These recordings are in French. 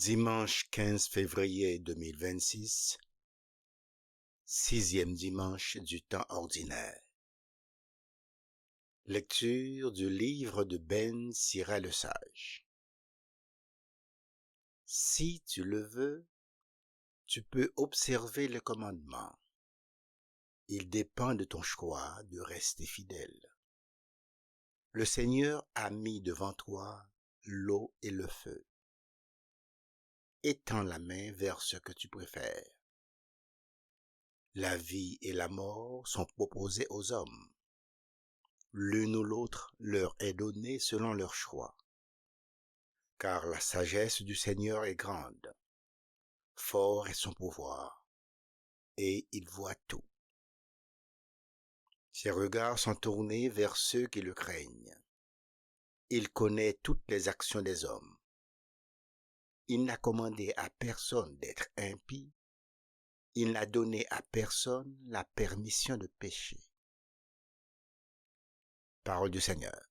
Dimanche 15 février 2026, sixième dimanche du temps ordinaire. Lecture du livre de Ben Sira le Sage. Si tu le veux, tu peux observer le commandement. Il dépend de ton choix de rester fidèle. Le Seigneur a mis devant toi l'eau et le feu. Étends la main vers ce que tu préfères. La vie et la mort sont proposées aux hommes. L'une ou l'autre leur est donnée selon leur choix. Car la sagesse du Seigneur est grande. Fort est son pouvoir, et il voit tout. Ses regards sont tournés vers ceux qui le craignent. Il connaît toutes les actions des hommes. Il n'a commandé à personne d'être impie. Il n'a donné à personne la permission de pécher. Parole du Seigneur.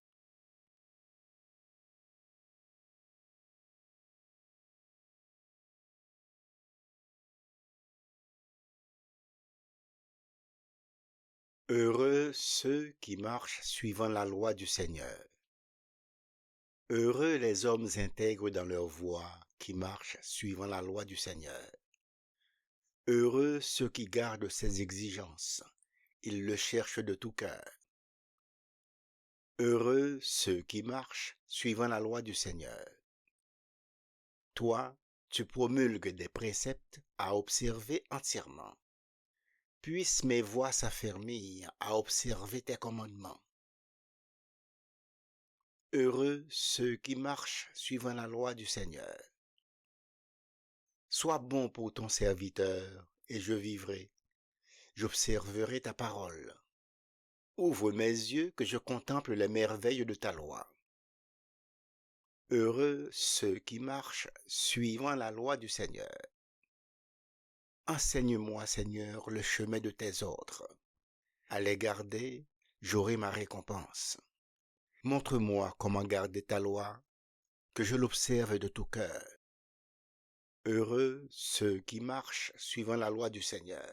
Heureux ceux qui marchent suivant la loi du Seigneur. Heureux les hommes intègres dans leur voie qui marchent suivant la loi du Seigneur. Heureux ceux qui gardent ses exigences, ils le cherchent de tout cœur. Heureux ceux qui marchent suivant la loi du Seigneur. Toi, tu promulgues des préceptes à observer entièrement. Puissent mes voix s'affermir à observer tes commandements. Heureux ceux qui marchent suivant la loi du Seigneur. Sois bon pour ton serviteur, et je vivrai. J'observerai ta parole. Ouvre mes yeux que je contemple les merveilles de ta loi. Heureux ceux qui marchent suivant la loi du Seigneur. Enseigne-moi, Seigneur, le chemin de tes ordres. À les garder, j'aurai ma récompense. Montre-moi comment garder ta loi, que je l'observe de tout cœur. Heureux ceux qui marchent suivant la loi du Seigneur.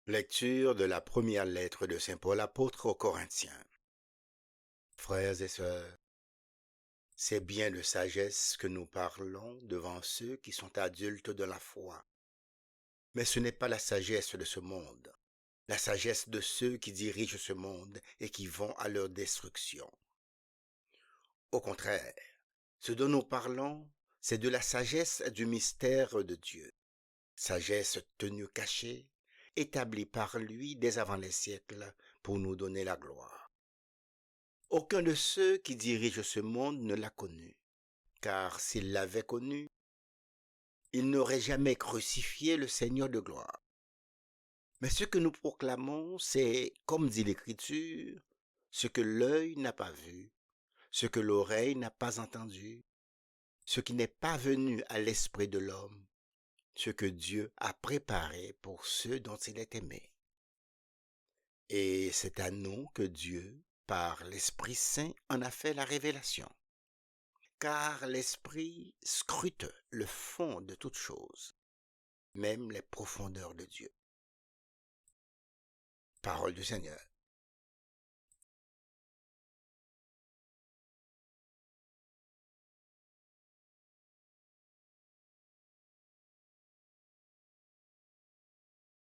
Lecture de la première lettre de Saint Paul apôtre aux Corinthiens. Frères et sœurs, c'est bien de sagesse que nous parlons devant ceux qui sont adultes de la foi. Mais ce n'est pas la sagesse de ce monde, la sagesse de ceux qui dirigent ce monde et qui vont à leur destruction. Au contraire, ce dont nous parlons, c'est de la sagesse du mystère de Dieu, sagesse tenue cachée, établie par lui dès avant les siècles pour nous donner la gloire. Aucun de ceux qui dirigent ce monde ne l'a connu, car s'il l'avait connu, il n'aurait jamais crucifié le Seigneur de gloire. Mais ce que nous proclamons, c'est, comme dit l'Écriture, ce que l'œil n'a pas vu, ce que l'oreille n'a pas entendu, ce qui n'est pas venu à l'esprit de l'homme, ce que Dieu a préparé pour ceux dont il est aimé. Et c'est à nous que Dieu, par l'Esprit Saint, en a fait la révélation. Car l'Esprit scrute le fond de toutes choses, même les profondeurs de Dieu. Parole du Seigneur.